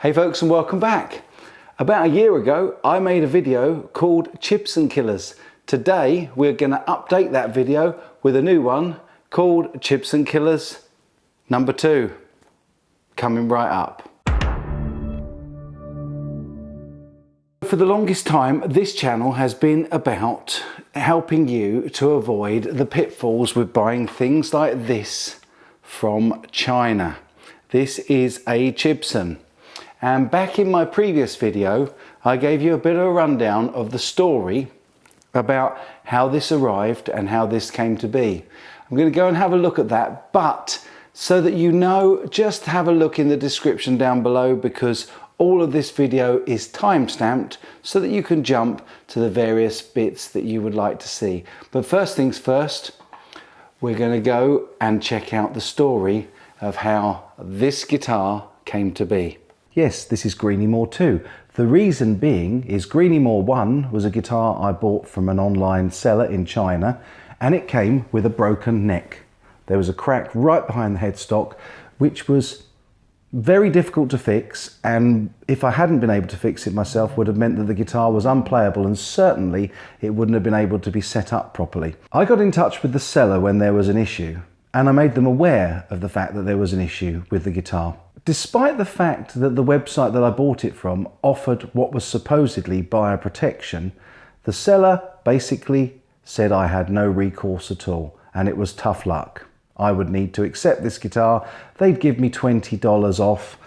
Hey folks, and welcome back. About a year ago I made a video called Chibson Killers. Today we're going to update that video with a new one called Chibson Killers number 2, coming right up. For the longest time this channel has been about helping you to avoid the pitfalls with buying things like this from China. This is a Chibson. And back in my previous video, I gave you a bit of a rundown of the story about how this arrived and how this came to be. I'm going to go and have a look at that, but so that you know, just have a look in the description down below, because all of this video is time-stamped so that you can jump to the various bits that you would like to see. But first things first, we're going to go and check out the story of how this guitar came to be. Yes, this is Greenie More 2. The reason being is Greenie More 1 was a guitar I bought from an online seller in China, and it came with a broken neck. There was a crack right behind the headstock, which was very difficult to fix, and if I hadn't been able to fix it myself would have meant that the guitar was unplayable, and certainly it wouldn't have been able to be set up properly. I got in touch with the seller when there was an issue, and I made them aware of the fact that there was an issue with the guitar. Despite the fact that the website that I bought it from offered what was supposedly buyer protection, the seller basically said I had no recourse at all, and it was tough luck. I would need to accept this guitar. They'd give me $20 off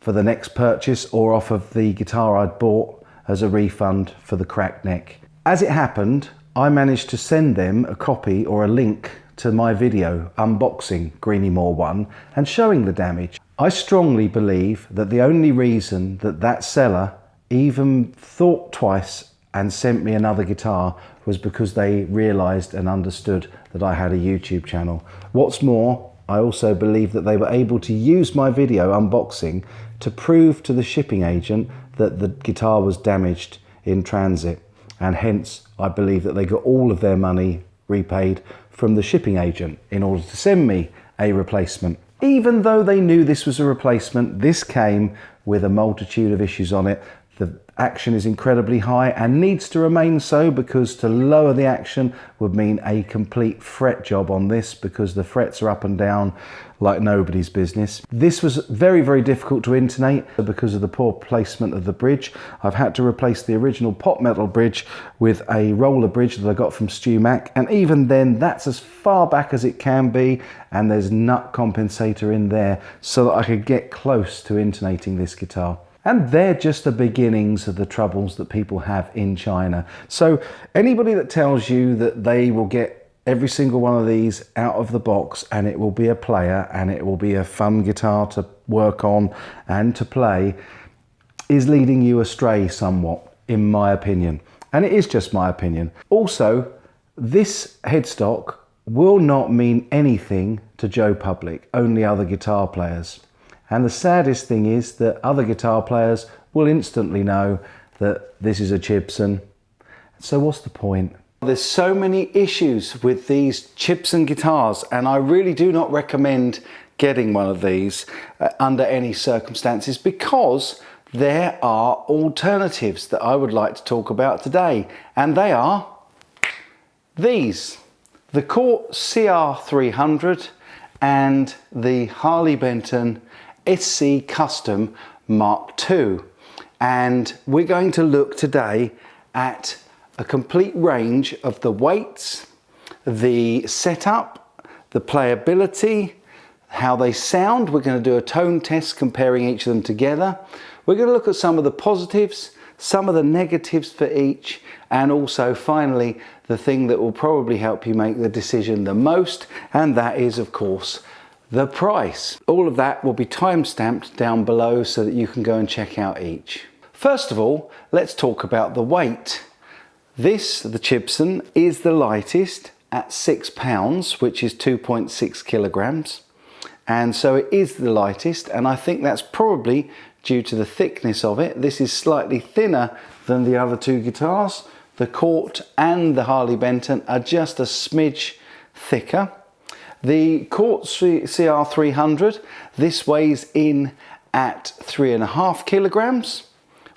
for the next purchase, or off of the guitar I'd bought as a refund for the cracked neck. As it happened, I managed to send them a copy or a link to my video unboxing Greenie More 1 and showing the damage. I strongly believe that the only reason that that seller even thought twice and sent me another guitar was because they realised and understood that I had a YouTube channel. What's more, I also believe that they were able to use my video unboxing to prove to the shipping agent that the guitar was damaged in transit, and hence I believe that they got all of their money repaid from the shipping agent in order to send me a replacement. Even though they knew this was a replacement, this came with a multitude of issues on it. The action is incredibly high and needs to remain so, because to lower the action would mean a complete fret job on this, because the frets are up and down like nobody's business. This was very, very difficult to intonate because of the poor placement of the bridge. I've had to replace the original pot metal bridge with a roller bridge that I got from Stu Mac, and even then that's as far back as it can be, and there's nut compensator in there so that I could get close to intonating this guitar. And they're just the beginnings of the troubles that people have in China. So anybody that tells you that they will get every single one of these out of the box and it will be a player and it will be a fun guitar to work on and to play is leading you astray somewhat, in my opinion. And it is just my opinion. Also, this headstock will not mean anything to Joe Public, only other guitar players. And the saddest thing is that other guitar players will instantly know that this is a Chibson. So what's the point? There's so many issues with these Chibson guitars, and I really do not recommend getting one of these under any circumstances, because there are alternatives that I would like to talk about today, and they are these. The Cort CR300 and the Harley Benton SC Custom Mark II, and we're going to look today at a complete range of the weights, the setup, the playability, how they sound. We're going to do a tone test comparing each of them together. We're going to look at some of the positives, some of the negatives for each, and also finally the thing that will probably help you make the decision the most, and that is of course the price. All of that will be time-stamped down below so that you can go and check out each. First of all, let's talk about the weight. This, the Chibson, is the lightest at 6 pounds, which is 2.6 kilograms. And so it is the lightest, and I think that's probably due to the thickness of it. This is slightly thinner than the other two guitars. The Cort and the Harley Benton are just a smidge thicker. The Cort CR300, this weighs in at 3.5 kilograms,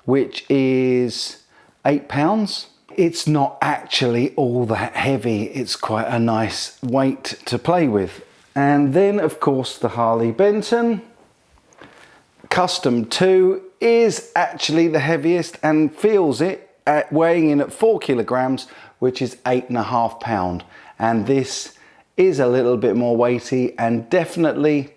which is £8. It's not actually all that heavy. It's quite a nice weight to play with. And then of course the Harley Benton Custom 2 is actually the heaviest and feels it at weighing in at 4 kilograms, which is £8.5. And this is a little bit more weighty and definitely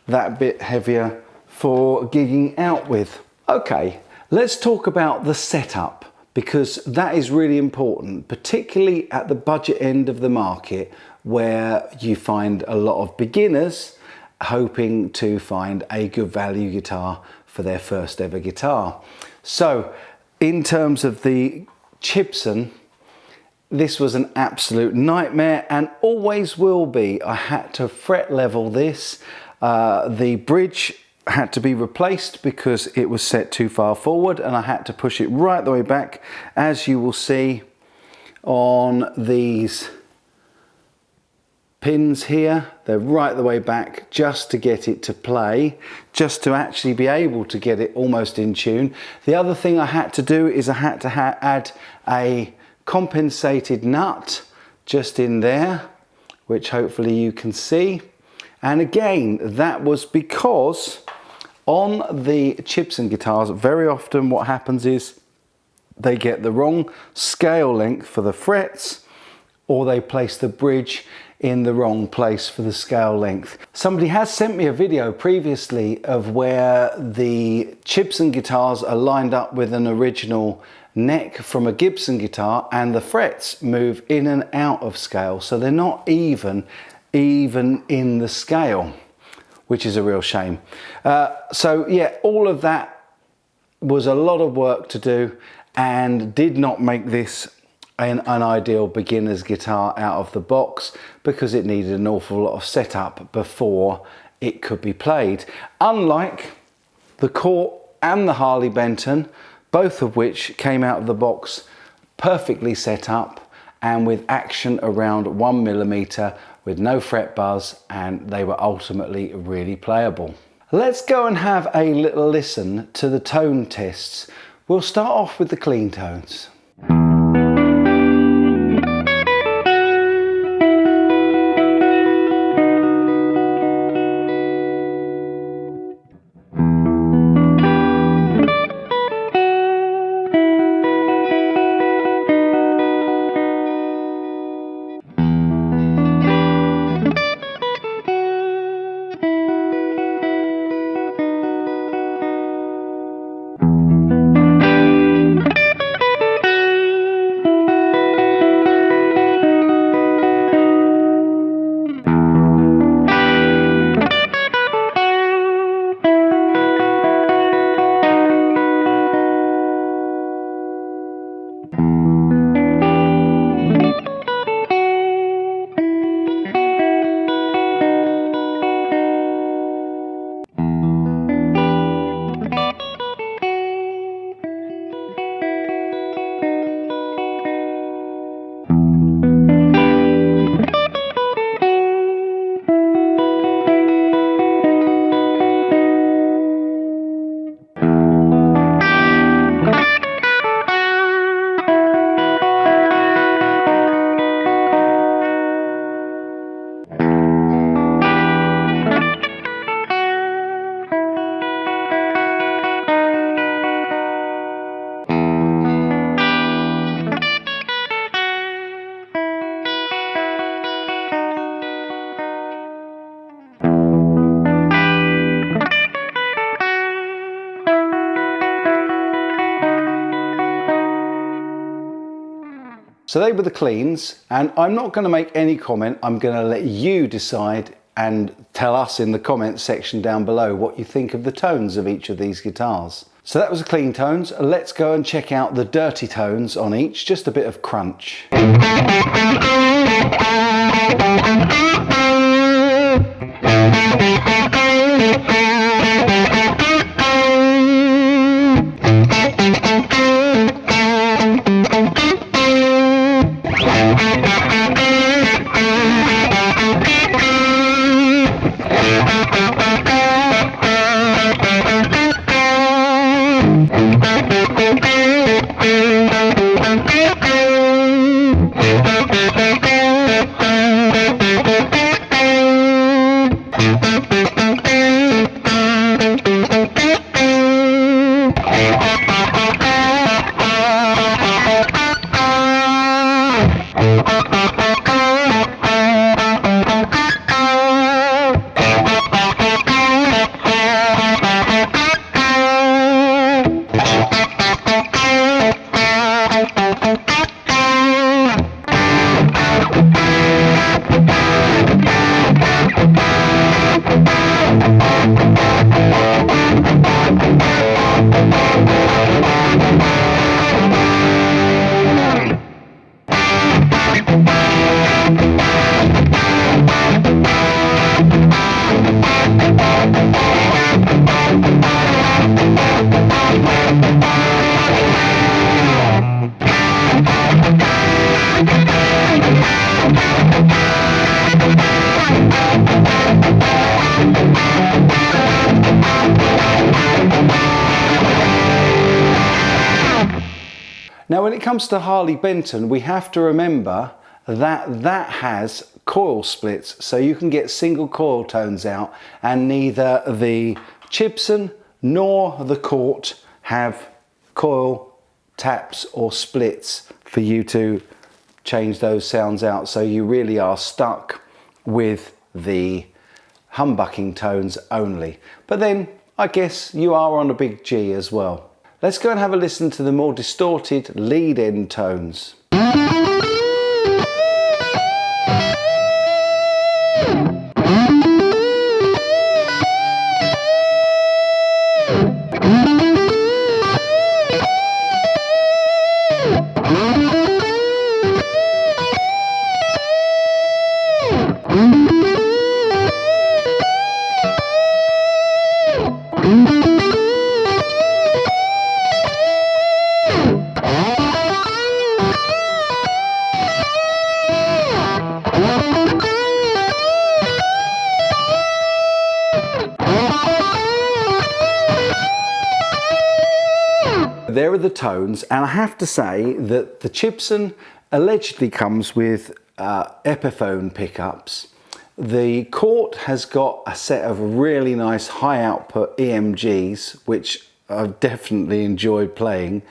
that bit heavier for gigging out with. Okay, let's talk about the setup, because that is really important, particularly at the budget end of the market, where you find a lot of beginners hoping to find a good value guitar for their first ever guitar. So in terms of the Chibson, this was an absolute nightmare and always will be. I had to fret level this. The bridge had to be replaced because it was set too far forward, and I had to push it right the way back, as you will see on these pins here. They're right the way back just to get it to play, just to actually be able to get it almost in tune. The other thing I had to do is I had to add a compensated nut just in there, which hopefully you can see. And again, that was because on the Chibson guitars, very often what happens is they get the wrong scale length for the frets, or they place the bridge in the wrong place for the scale length. Somebody has sent me a video previously of where the Chibson guitars are lined up with an original neck from a Gibson guitar, and the frets move in and out of scale, so they're not even in the scale, which is a real shame. So yeah, all of that was a lot of work to do and did not make this an ideal beginner's guitar out of the box, because it needed an awful lot of setup before it could be played. Unlike the Court and the Harley Benton, both of which came out of the box perfectly set up and with action around 1mm, with no fret buzz, and they were ultimately really playable. Let's go and have a little listen to the tone tests. We'll start off with the clean tones. So they were the cleans, and I'm not going to make any comment. I'm going to let you decide and tell us in the comments section down below what you think of the tones of each of these guitars. So that was the clean tones. Let's go and check out the dirty tones on each, just a bit of crunch. Now when it comes to Harley Benton, we have to remember that that has coil splits, so you can get single coil tones out, and neither the Chibson nor the Court have coil taps or splits for you to change those sounds out, so you really are stuck with the humbucking tones only. But then I guess you are on a big G as well. Let's go and have a listen to the more distorted lead end tones. There are the tones, and I have to say that the Chibson allegedly comes with Epiphone pickups. The Court has got a set of really nice high output EMGs, which I've definitely enjoyed playing,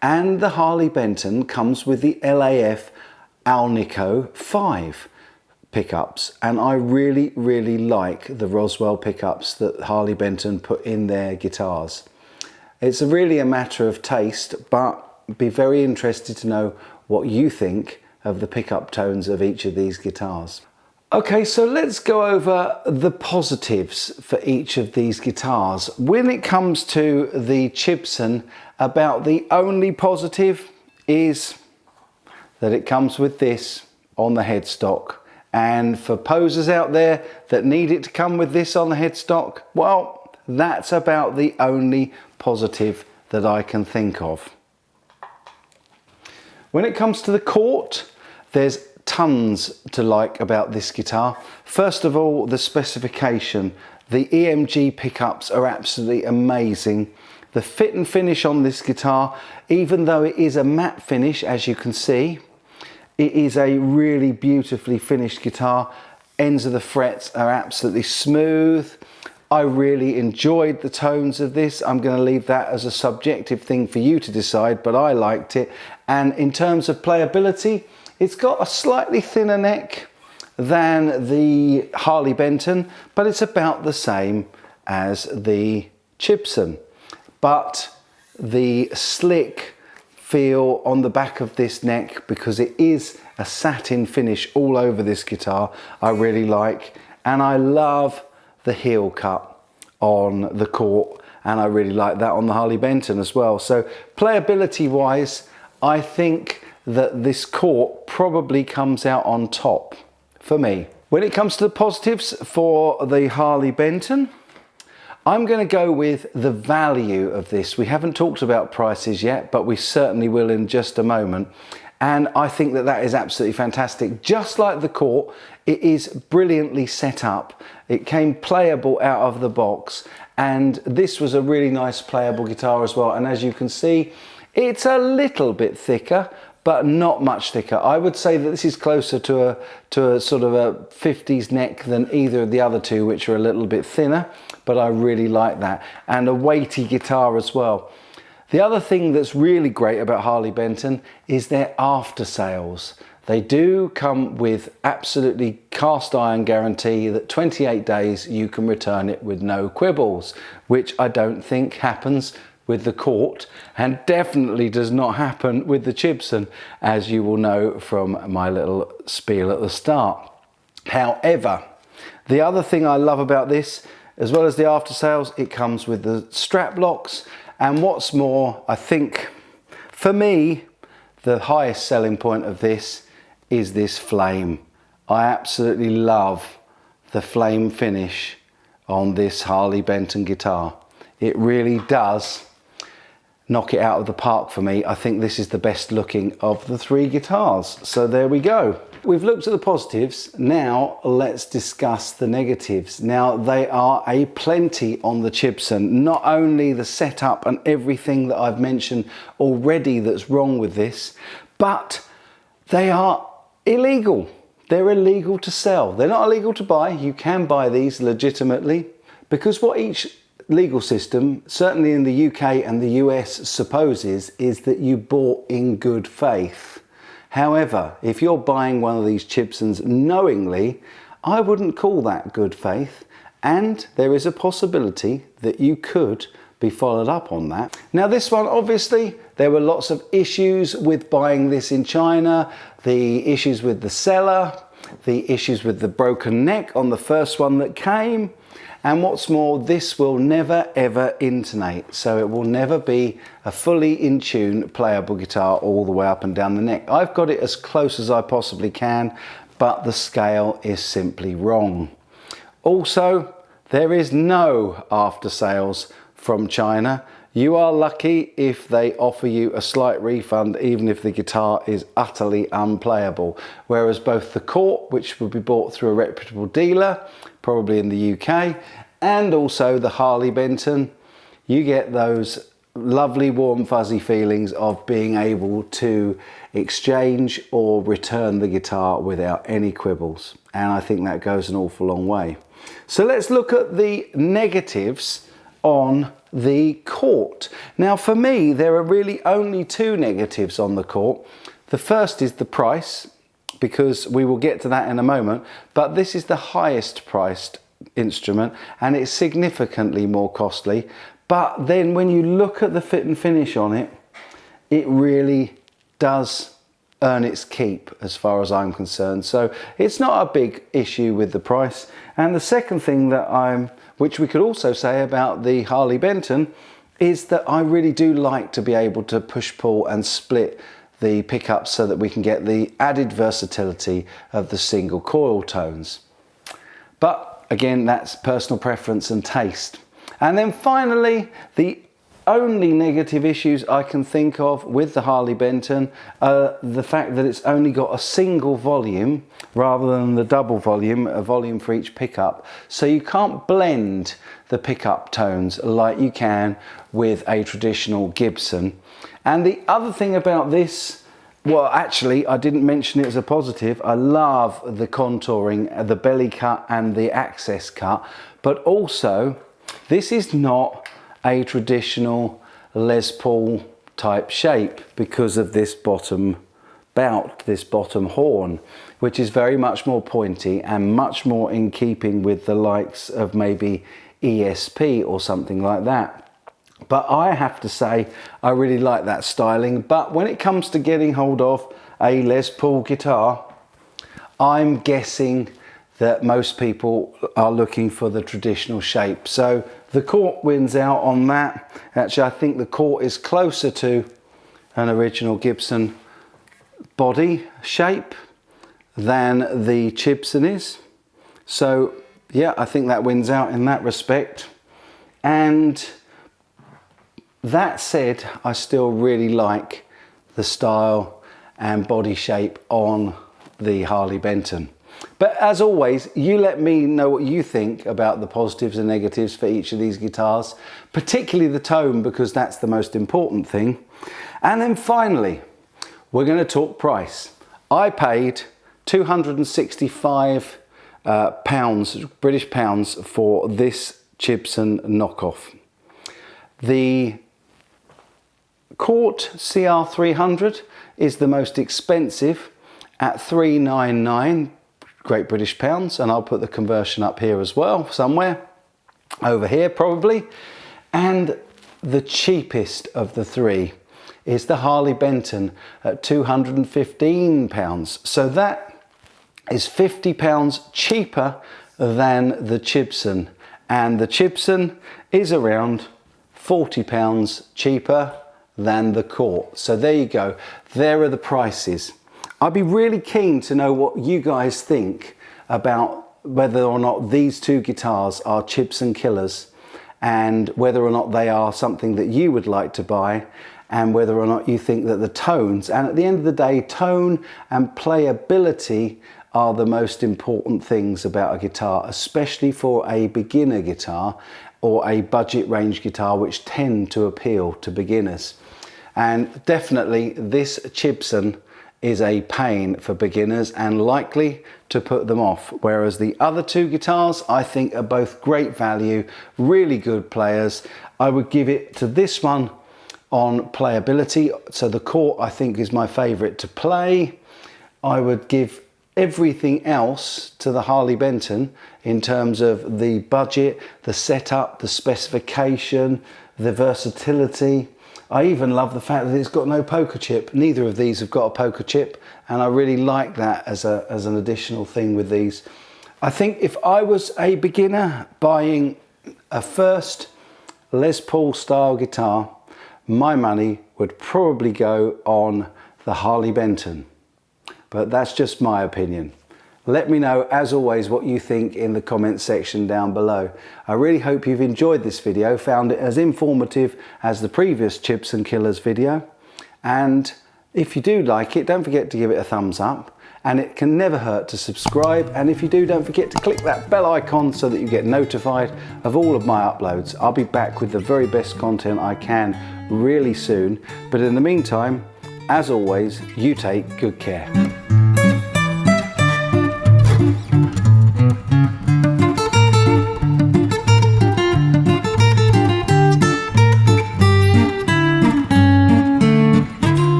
and the Harley Benton comes with the LAF Alnico 5 pickups, and I really like the Roswell pickups that Harley Benton put in their guitars. It's really a matter of taste, but be very interested to know what you think of the pickup tones of each of these guitars. Okay, so let's go over the positives for each of these guitars. When it comes to the Chibson, about the only positive is that it comes with this on the headstock. And for posers out there that need it to come with this on the headstock, well, that's about the only positive that I can think of. When it comes to the Court, there's tons to like about this guitar. First of all, the specification. The EMG pickups are absolutely amazing. The fit and finish on this guitar, even though it is a matte finish, as you can see, it is a really beautifully finished guitar. Ends of the frets are absolutely smooth. I really enjoyed the tones of this. I'm going to leave that as a subjective thing for you to decide, but I liked it. And in terms of playability, it's got a slightly thinner neck than the Harley Benton, but it's about the same as the Chibson. But the slick feel on the back of this neck, because it is a satin finish all over this guitar, I really like. And I love the heel cut on the Court, and I really like that on the Harley Benton as well. So playability wise, I think that this Court probably comes out on top for me. When it comes to the positives for the Harley Benton, I'm going to go with the value of this. We haven't talked about prices yet, but we certainly will in just a moment. And I think that that is absolutely fantastic. Just like the Court, it is brilliantly set up. It came playable out of the box, And this was a really nice playable guitar as well. And as you can see, it's a little bit thicker, but not much thicker. I would say that this is closer to a sort of a 50s neck than either of the other two, which are a little bit thinner, but I really like that. And a weighty guitar as well. The other thing that's really great about Harley Benton is their after sales. They do come with absolutely cast iron guarantee that 28 days you can return it with no quibbles, which I don't think happens with the Court, and definitely does not happen with the Chibson, as you will know from my little spiel at the start. However, the other thing I love about this, as well as the after sales, it comes with the strap locks, and what's more, I think for me the highest selling point of this is this flame. I absolutely love the flame finish on this Harley Benton guitar. It really does knock it out of the park for me. I think this is the best looking of the three guitars. So there we go. We've looked at the positives. Now let's discuss the negatives. Now they are a plenty on the Chibson. Not only the setup and everything that I've mentioned already that's wrong with this, but they are illegal. They're illegal to sell. They're not illegal to buy. You can buy these legitimately, because what each legal system, certainly in the UK and the US, supposes is that you bought in good faith. However, if you're buying one of these Chibsons knowingly, I wouldn't call that good faith, and there is a possibility that you could be followed up on that. Now this one, obviously, there were lots of issues with buying this in China, the issues with the seller, the issues with the broken neck on the first one that came. And what's more, this will never ever intonate, so it will never be a fully in tune playable guitar all the way up and down the neck. I've got it as close as I possibly can, but the scale is simply wrong. Also, there is no after sales from China. You are lucky if they offer you a slight refund, even if the guitar is utterly unplayable. Whereas both the Court, which would be bought through a reputable dealer, probably in the UK, and also the Harley Benton, you get those lovely warm fuzzy feelings of being able to exchange or return the guitar without any quibbles. And I think that goes an awful long way. So let's look at the negatives on the Court. Now for me, there are really only two negatives on the Court. The first is the price, because we will get to that in a moment, but this is the highest priced instrument and it's significantly more costly. But then when you look at the fit and finish on it, it really does earn its keep as far as I'm concerned. So it's not a big issue with the price. And the second thing that which we could also say about the Harley Benton, is that I really do like to be able to push, pull and split the pickups so that we can get the added versatility of the single coil tones. But again, that's personal preference and taste. And then finally, the only negative issues I can think of with the Harley Benton are the fact that it's only got a single volume rather than the double volume, a volume for each pickup. So you can't blend the pickup tones like you can with a traditional Gibson. And the other thing about this, well, actually, I didn't mention it as a positive. I love the contouring, the belly cut and the access cut, but also this is not a traditional Les Paul type shape because of this bottom bout, this bottom horn, which is very much more pointy and much more in keeping with the likes of maybe ESP or something like that. But I have to say, I really like that styling. But when it comes to getting hold of a Les Paul guitar, I'm guessing that most people are looking for the traditional shape. So the Court wins out on that. Actually, I think the Court is closer to an original Gibson body shape than the Chibson is. So yeah, I think that wins out in that respect. And that said, I still really like the style and body shape on the Harley Benton. But as always, you let me know what you think about the positives and negatives for each of these guitars, particularly the tone, because that's the most important thing. And then finally, we're going to talk price. I paid £265 British pounds for this Chibson knockoff. The Court CR300 is the most expensive at £399 Great British pounds, and I'll put the conversion up here as well, somewhere over here probably. And the cheapest of the three is the Harley Benton at £215. So that is £50 cheaper than the Chibson, and the Chibson is around £40 cheaper than the Court. So there you go, there are the prices. I'd be really keen to know what you guys think about whether or not these two guitars are Chibson killers, and whether or not they are something that you would like to buy, and whether or not you think that the tones, and at the end of the day, tone and playability are the most important things about a guitar, especially for a beginner guitar or a budget range guitar, which tend to appeal to beginners. And definitely this Chibson is a pain for beginners and likely to put them off, whereas the other two guitars I think are both great value, really good players. I would give it to this one on playability, so the Court I think is my favourite to play. I would give everything else to the Harley Benton in terms of the budget, the setup, the specification, the versatility. I even love the fact that it's got no poker chip. Neither of these have got a poker chip, and I really like that as an additional thing with these. I think if I was a beginner buying a first Les Paul style guitar, my money would probably go on the Harley Benton. But that's just my opinion. Let me know, as always, what you think in the comments section down below. I really hope you've enjoyed this video, found it as informative as the previous Chibson Killers video. And if you do like it, don't forget to give it a thumbs up. And it can never hurt to subscribe. And if you do, don't forget to click that bell icon so that you get notified of all of my uploads. I'll be back with the very best content I can really soon. But in the meantime, as always, you take good care.